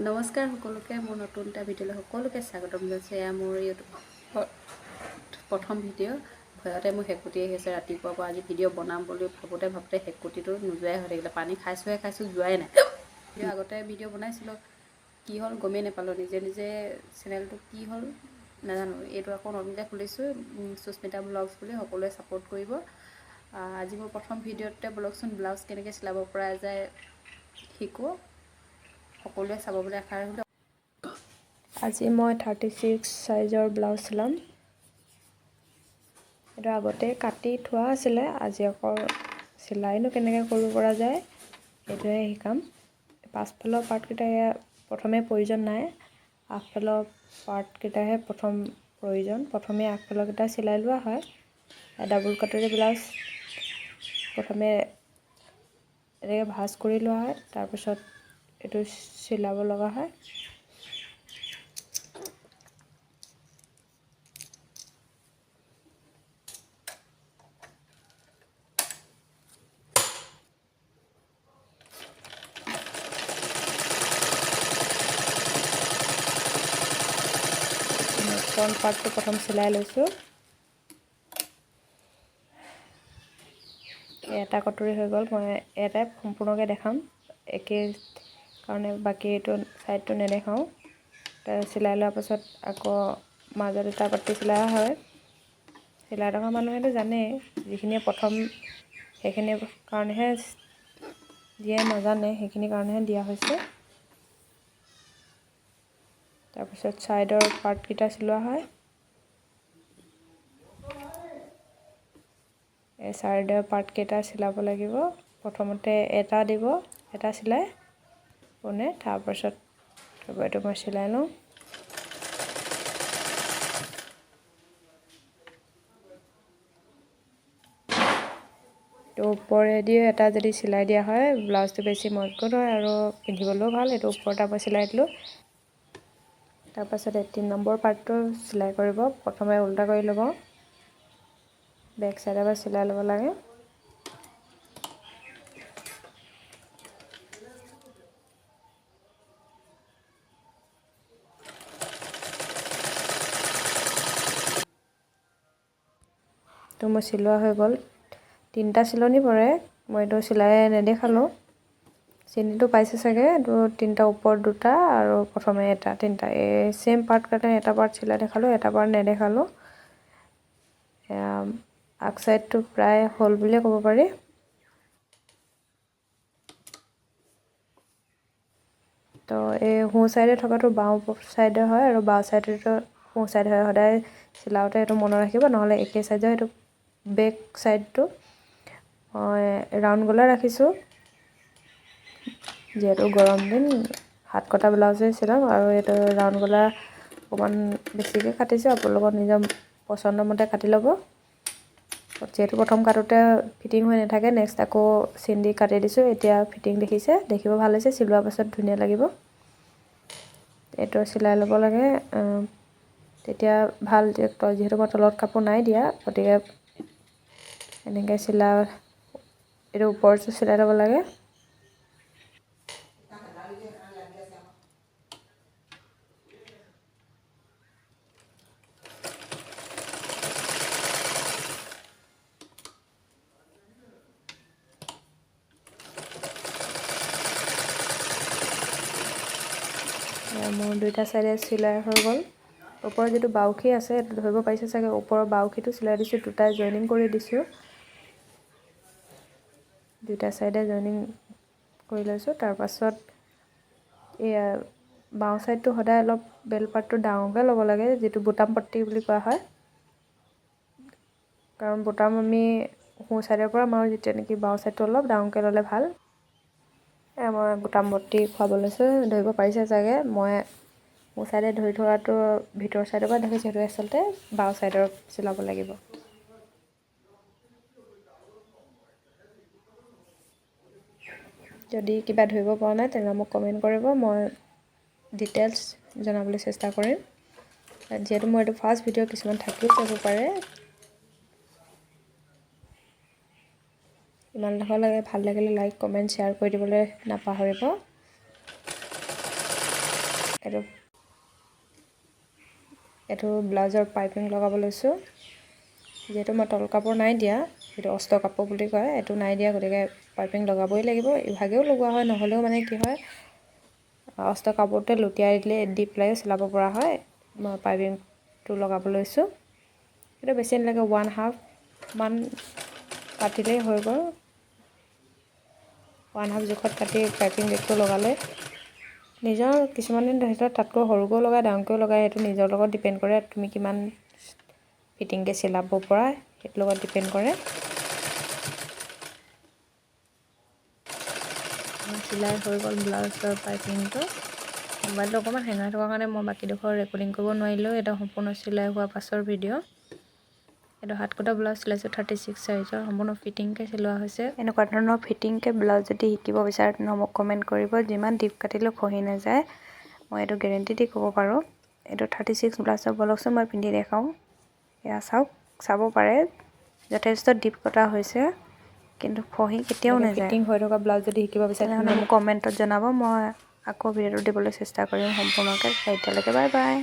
নমস্কাৰ সকলোকে মোৰ নতুন এটা ভিডিঅ'লৈ সকলোকে স্বাগতম জনাইছোঁ। এয়া মোৰ ইউটিউবৰ প্ৰথম ভিডিঅ'। ভয়তে মোৰ হেকুটি আহি আছে ৰাতিপুৱাৰ পৰা। আজি ভিডিঅ' বনাম বুলি ভাবোঁতে হেকুটিটো নোযোৱাই হৈ থাকিলে। পানী খাইছোঁ যোৱাই নাই। আগতে ভিডিঅ' বনাইছিলোঁ, কি হ'ল গমেই নাপালোঁ। নিজে চেনেলটো কি হ'ল নাজানো। এইটো আকৌ নতুনকৈ খুলিছোঁ, সুস্মিতা ব্লগছ বুলি। সকলোৱে ছাপোৰ্ট কৰিব। আজি মোৰ প্ৰথম ভিডিঅ'তে ব্লাউজ কেনেকৈ চিলাব পৰা যায় শিকোঁ। সকলোৱে চাব বুলি আশা ৰাখিলোঁ। আজি মই 36 সাইজৰ ব্লাউজ চিলাম। এটা আগতে কাটি থোৱা আছিলে, আজি আকৌ চিলাইনো কেনেকৈ কৰিব পৰা যায় এইটোহে শিকাম। পাছফালৰ পাৰ্টকেইটা প্ৰথমে প্ৰয়োজন নাই, আগফালৰ পাৰ্টকেইটাহে প্ৰথম প্ৰয়োজন। প্ৰথমে আগফালৰকেইটা চিলাই লোৱা হয়। ডাবুল কাটৰি ব্লাউজ প্ৰথমে এনেকৈ ভাঁজ কৰি লোৱা হয়, তাৰপিছত এইটো চিলাব লগা হয়। ফ্ৰণ্ট পাৰ্টটো প্ৰথম চিলাই লৈছোঁ। এটা কটৰী হৈ গ'ল, মই এটাই সম্পূৰ্ণকৈ দেখাম একেই কাৰণে বাকী এইটো ছাইডটো নেদেখাওঁ। চিলাই লোৱাৰ পাছত আকৌ মাজত এটা পাটি চিলাই হয়। চিলাই থকা মানুহেতো জানেই, যিখিনিয়ে প্ৰথম সেইখিনিৰ কাৰণেহে দিয়ে, নাজানে সেইখিনিৰ কাৰণেহে দিয়া হৈছে। তাৰপিছত ছাইডৰ পাৰ্টকেইটা চিলোৱা হয়। এই ছাইডৰ পাৰ্টকেইটা চিলাব লাগিব। প্ৰথমতে এটা দিব, এটা চিলাই পোনে, তাৰপাছত এইটো মই চিলাই লওঁ। তো ওপৰেদি এটা যদি চিলাই দিয়া হয়, ব্লাউজটো বেছি মজবুত হয় আৰু পিন্ধিবলৈও ভাল। এইটো ওপৰতে মই চিলাই দিলোঁ। তাৰপাছত 3 নম্বৰ পাৰ্টটো চিলাই কৰিব। প্ৰথমে উল্টা কৰি ল'ব, বেক চাইডৰ পৰা চিলাই ল'ব লাগে। তো মোৰ চিলোৱা হৈ গ'ল। 3টা চিলনি পৰে, মই এইটো চিলাই নেদেখালোঁ। চিনিটো পাইছে চাগে। এইটো 3টা ওপৰত 2টা আৰু প্ৰথমে এটা, 3টা এই চেম পাৰ্ট কাৰণে এটা পাৰ্ট চিলাই দেখালোঁ, এটা পাৰ্ট নেদেখালোঁ। আগ চাইডটো প্ৰায় হ'ল বুলিয়ে ক'ব পাৰি। তো এই সোঁ চাইডে থকাটো বাওঁ চাইডে হয় আৰু বাওঁ চাইডেটো সোঁ চাইডে হয়। সদায় চিলাওঁতে এইটো মনত ৰাখিব, নহ'লে একে চাইডে এইটো বেক চাইডটো মই ৰাউণ্ড গলা ৰাখিছোঁ। যিহেতু গৰম দিন, হাত কটা ব্লাউজে চিলাম আৰু এইটো ৰাউণ্ড গলা অকণমান বেছিকৈ কাটিছোঁ। আপোনালোকৰ নিজৰ পচন্দৰ মতে কাটি ল'ব। যিহেতু প্ৰথম কাটোতে ফিটিং হৈ নাথাকে, নেক্সট আকৌ চিন দি কাটি দিছোঁ। এতিয়া ফিটিং দেখিছে, দেখিব ভাল হৈছে, চিলোৱাৰ পাছত ধুনীয়া লাগিব। এইটো চিলাই ল'ব লাগে, তেতিয়া ভাল। যিহেতু মই তলত কাপোৰ নাই দিয়া, গতিকে এনেকৈ এইটো ওপৰটো চিলাই ল'ব লাগে। মোৰ 2টা চাইডে চিলাই হৈ গ'ল। ওপৰৰ যিটো বাউসী আছে সেইটো ধৰিব পাৰিছে চাগে, ওপৰৰ বাউসীটো চিলাই দিছোঁ, 2টা জইনিং কৰি দিছোঁ। 2টা চাইডে জইনিং কৰি লৈছোঁ। তাৰপাছত এয়া বাওঁ চাইডটো সদায় অলপ বেল পাৰ্টটো ডাঙৰকৈ ল'ব লাগে, যিটো বুটাম পট্টি বুলি কোৱা হয়। কাৰণ বুটাম আমি সোঁ চাইডৰ পৰা মাৰোঁ, যেতিয়া নেকি বাওঁ চাইডটো অলপ ডাঙৰকৈ ল'লে ভাল। মই বুটাম পট্টি খুৱাব লৈছোঁ, ধৰিব পাৰিছে চাগে। মই সোঁ চাইডে ধৰি থোৱাটো ভিতৰ চাইডৰ পৰা দেখিছোঁ, সেইটো আচলতে বাওঁ চাইডৰ চিলাব লাগিব। যদি কিবা ধৰিব পৰা নাই তেনেহ'লে মোক কমেণ্ট কৰিব, মই ডিটেইলছ জনাবলৈ চেষ্টা কৰিম। যিহেতু মোৰ এইটো ফাৰ্ষ্ট ভিডিঅ', কিছুমান থাকিও যাব পাৰে। ইমান লাগে ভাল লাগিলে লাইক, কমেণ্ট, শ্বেয়াৰ কৰি দিবলৈ নাপাহৰিব। এইটো ব্লাউজৰ পাইপিং লগাব লৈছোঁ। যিহেতু মই তল কাপোৰ নাই দিয়া, যিটো অস্ত্ৰ কাপোৰ বুলি কয়, এইটো নাই দিয়া, গতিকে পাইপিং লগাবই লাগিব। ইভাগেও লগোৱা হয়, নহ'লেও মানে কি হয় অস্ত্ৰ কাপোৰতে লুটিয়াই দি পেলাই চিলাব পৰা হয়। মই পাইপিংটো লগাব লৈছোঁ। এইটো বেছি নালাগে, 1/2 মান কাটিলেই হৈ গ'ল। 1/2 জোখত কাটি পাইপিং বেগটো লগালে নিজৰ কিছুমানে তাতকৈ সৰুকৈও লগায়, ডাঙৰকৈও লগায়, সেইটো নিজৰ লগত ডিপেণ্ড কৰে, তুমি কিমান ফিটিংকৈ চিলাব পৰা সেইটোৰ লগত ডিপেণ্ড কৰে। চিলাই হৈ গ'ল ব্লাউজৰ পাইপিংটো। মোবাইলটো অকণমান হেঙাই থকাৰ কাৰণে মই বাকীডোখৰ ৰেকৰ্ডিং কৰিব নোৱাৰিলোঁ। এটা সম্পূৰ্ণ চিলাই হোৱা পাছৰ ভিডিঅ'। এইটো হাত কটা ব্লাউজ চিলাইছোঁ 36 চাইজৰ, সম্পূৰ্ণ ফিটিংকৈ চিলোৱা হৈছে। এনেকুৱা ধৰণৰ ফিটিংকৈ ব্লাউজ যদি শিকিব বিচাৰে তেনে মোক কমেণ্ট কৰিব। যিমান ডিপ কাটিলেও খহি নাযায়, মই এইটো গেৰেণ্টি দি ক'ব পাৰোঁ। এইটো 36 ব্লাউজৰ বলকচোন মই পিন্ধি দেখাওঁ। এয়া চাব পাৰে, যথেষ্ট ডিপ কটা হৈছে, কিন্তু খহি কেতিয়াও নাযায়। ফিটিং হৈ থকা ব্লাউজ যদি শিকিব বিচাৰে তেনেহ'লে মোক কমেণ্টত জনাব, মই আকৌ ভিডিঅ'টো দিবলৈ চেষ্টা কৰিম সম্পূৰ্ণকৈ। এতিয়ালৈকে বাই বাই।